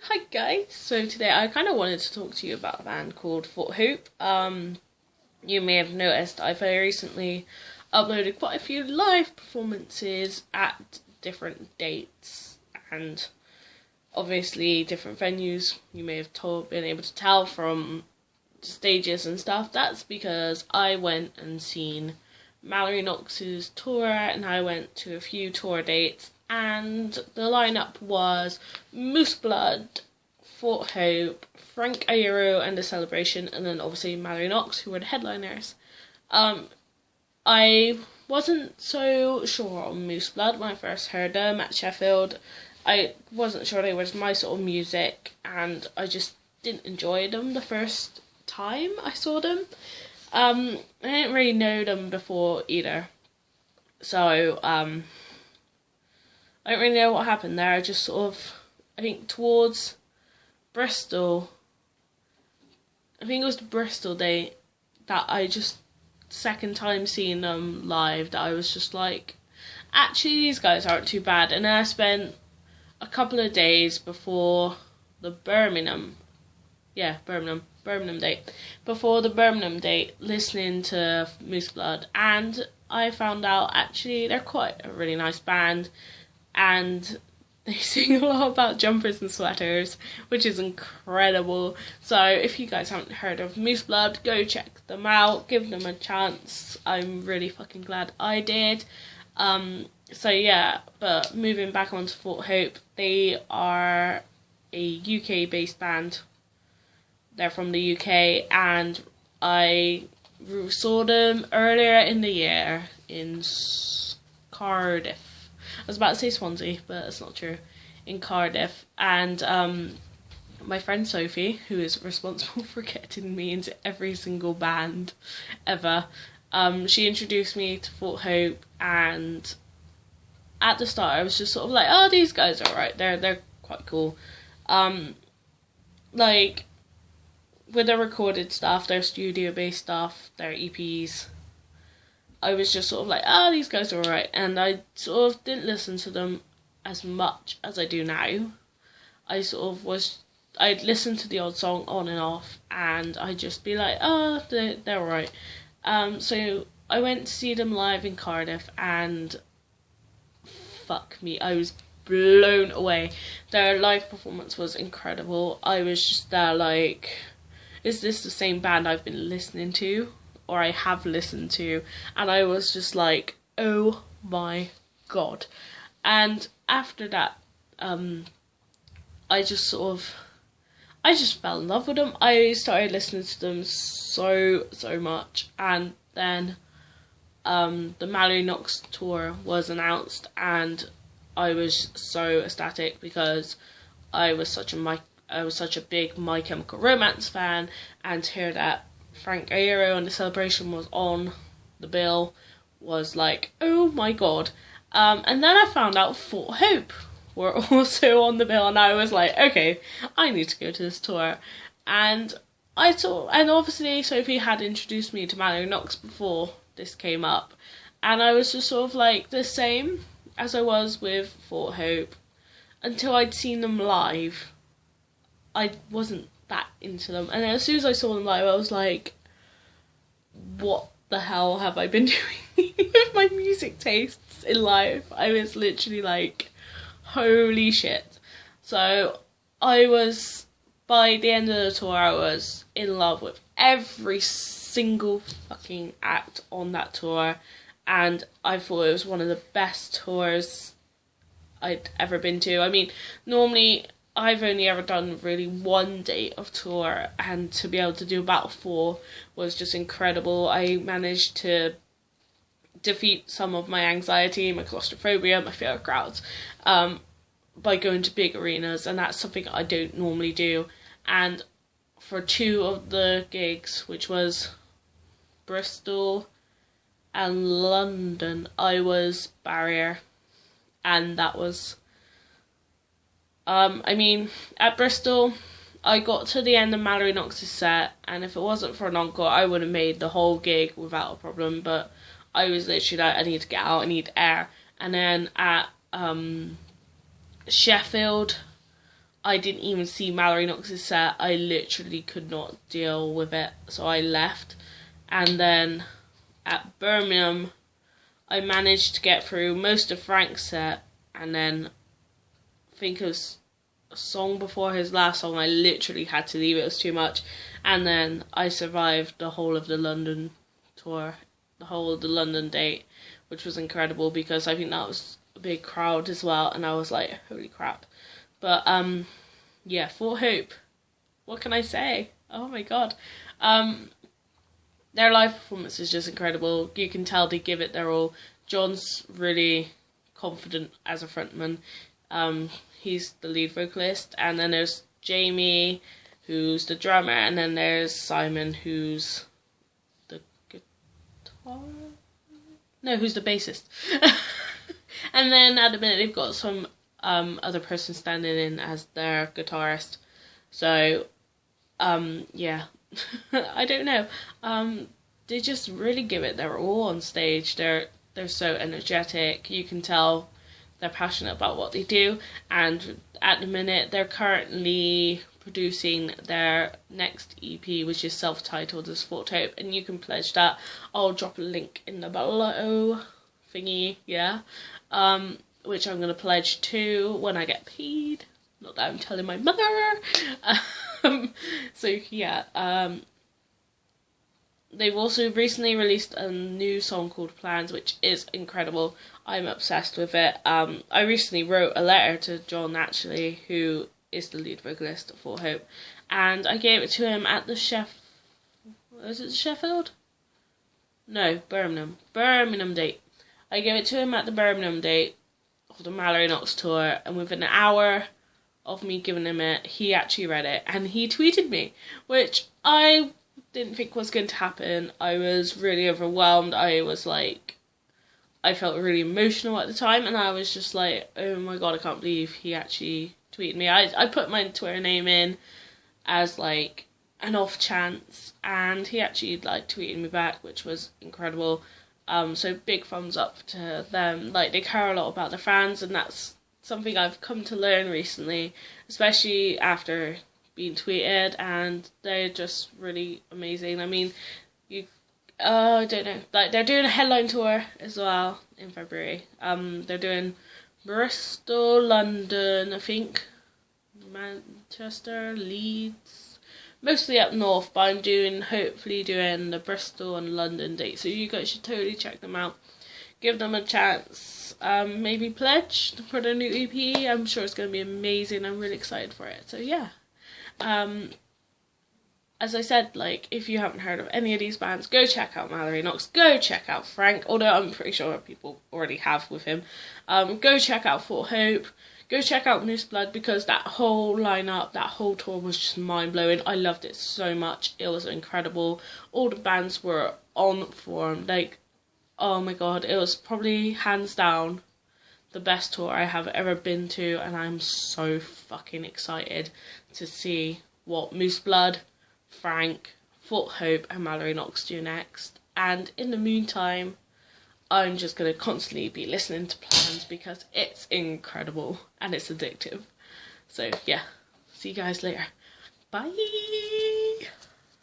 Hi guys, so today I kind of wanted to talk to you about a band called Hope. You may have noticed I very recently uploaded quite a few live performances at different dates and obviously different venues. You may have been able to tell from stages and stuff. That's because I went and seen Mallory Knox's tour and I went to a few tour dates. And the lineup was Moose Blood, Fort Hope, Frankiero and TheCellabration, and then obviously Mallory Knox, who were the headliners. I wasn't so sure on Moose Blood when I first heard them at Sheffield. I wasn't sure they were my sort of music, and I just didn't enjoy them the first time I saw them. I didn't really know them before either, so I don't really know what happened there. I just sort of, I think towards Bristol, I think it was the Bristol date that I just, second time seeing them live, that I was just like, actually these guys aren't too bad. And then I spent a couple of days before the Birmingham date, before the Birmingham date, listening to Moose Blood, and I found out actually they're quite a really nice band. And they sing a lot about jumpers and sweaters, which is incredible. So if you guys haven't heard of Moose Blood, go check them out, give them a chance. I'm really fucking glad I did. So yeah, but moving back onto Fort Hope, they are a UK based band. They're from the UK, and I saw them earlier in the year in Cardiff. I was about to say Swansea, but it's not true. In Cardiff. And my friend Sophie, who is responsible for getting me into every single band ever, she introduced me to Fort Hope, and at the start I was just sort of like, oh, these guys are alright, they're quite cool. Like, with their recorded stuff, their studio-based stuff, their EPs, I was just sort of like, oh, these guys are alright, and I sort of didn't listen to them as much as I do now. I'd listen to the odd song on and off, and I'd just be like, oh, they're alright. So I went to see them live in Cardiff, and fuck me, I was blown away. Their live performance was incredible. I was just there like, is this the same band I've been listening to? Or I have listened to, and I was just like, oh my god. And after that, I just fell in love with them. I started listening to them so much, and then the Mallory Knox tour was announced, and I was so ecstatic because I was such a big My Chemical Romance fan, and to hear that Frankiero and TheCellabration was on the bill was like, oh my god. And then I found out Fort Hope were also on the bill, and I was like, okay, I need to go to this tour. And and obviously Sophie had introduced me to Mallory Knox before this came up, and I was just sort of like the same as I was with Fort Hope until I'd seen them live. I wasn't that into them, and as soon as I saw them live, I was like, what the hell have I been doing with my music tastes in life? I was literally like, holy shit. So by the end of the tour, I was in love with every single fucking act on that tour, and I thought it was one of the best tours I'd ever been to. I mean, normally I've only ever done really one date of tour, and to be able to do about 4 was just incredible. I managed to defeat some of my anxiety, my claustrophobia, my fear of crowds, by going to big arenas, and that's something I don't normally do. And for 2 of the gigs, which was Bristol and London, I was barrier, and that was I mean, at Bristol, I got to the end of Mallory Knox's set, and if it wasn't for an encore, I would have made the whole gig without a problem, but I was literally like, I need to get out, I need air. And then at Sheffield, I didn't even see Mallory Knox's set. I literally could not deal with it, so I left. And then at Birmingham, I managed to get through most of Frank's set, and then I think it was a song before his last song, I literally had to leave. It was too much. And then I survived the whole of the London tour, the whole of the London date, which was incredible because I think that was a big crowd as well, and I was like, holy crap. But yeah, Fort Hope, what can I say? Oh my god. Their live performance is just incredible. You can tell they give it their all. John's really confident as a frontman. He's the lead vocalist, and then there's Jamie, who's the drummer, and then there's Simon, who's the guitar? No, who's the bassist. And then at the minute they've got some other person standing in as their guitarist. So, yeah, I don't know. They just really give it their all on stage. They're so energetic. You can tell they're passionate about what they do. And at the minute, they're currently producing their next EP, which is self-titled as Fort Hope, and you can pledge that. I'll drop a link in the below thingy, yeah. Which I'm gonna pledge to when I get paid. Not that I'm telling my mother. So yeah, they've also recently released a new song called Plans, which is incredible. I'm obsessed with it. I recently wrote a letter to John, actually, who is the lead vocalist of Fort Hope, and I gave it to him at the is it Sheffield? No, Birmingham date. I gave it to him at the Birmingham date of the Mallory Knox tour, and within an hour of me giving him it, he actually read it, and he tweeted me, which I didn't think was going to happen. I was really overwhelmed. I felt really emotional at the time, and I was just like, oh my god, I can't believe he actually tweeted me. I put my Twitter name in as like an off chance, and he actually tweeted me back, which was incredible. So big thumbs up to them. They care a lot about their fans, and that's something I've come to learn recently, especially after being tweeted, and they're just really amazing. I mean, I don't know, they're doing a headline tour as well in February. They're doing Bristol, London, I think, Manchester, Leeds, mostly up north, but I'm hopefully doing the Bristol and London date, so you guys should totally check them out. Give them a chance. Maybe pledge for their new EP. I'm sure it's going to be amazing. I'm really excited for it. So yeah. As I said, if you haven't heard of any of these bands, go check out Mallory Knox. Go check out Frank, although I'm pretty sure people already have with him. Go check out Fort Hope. Go check out Moose Blood, because that whole lineup, that whole tour was just mind-blowing. I loved it so much. It was incredible. All the bands were on form. Oh my god, it was probably hands down the best tour I have ever been to, and I'm so fucking excited to see what Moose Blood, Frank, Fort Hope and Mallory Knox do next. And in the meantime, I'm just going to constantly be listening to Plans, because it's incredible and it's addictive. So yeah, see you guys later. Bye!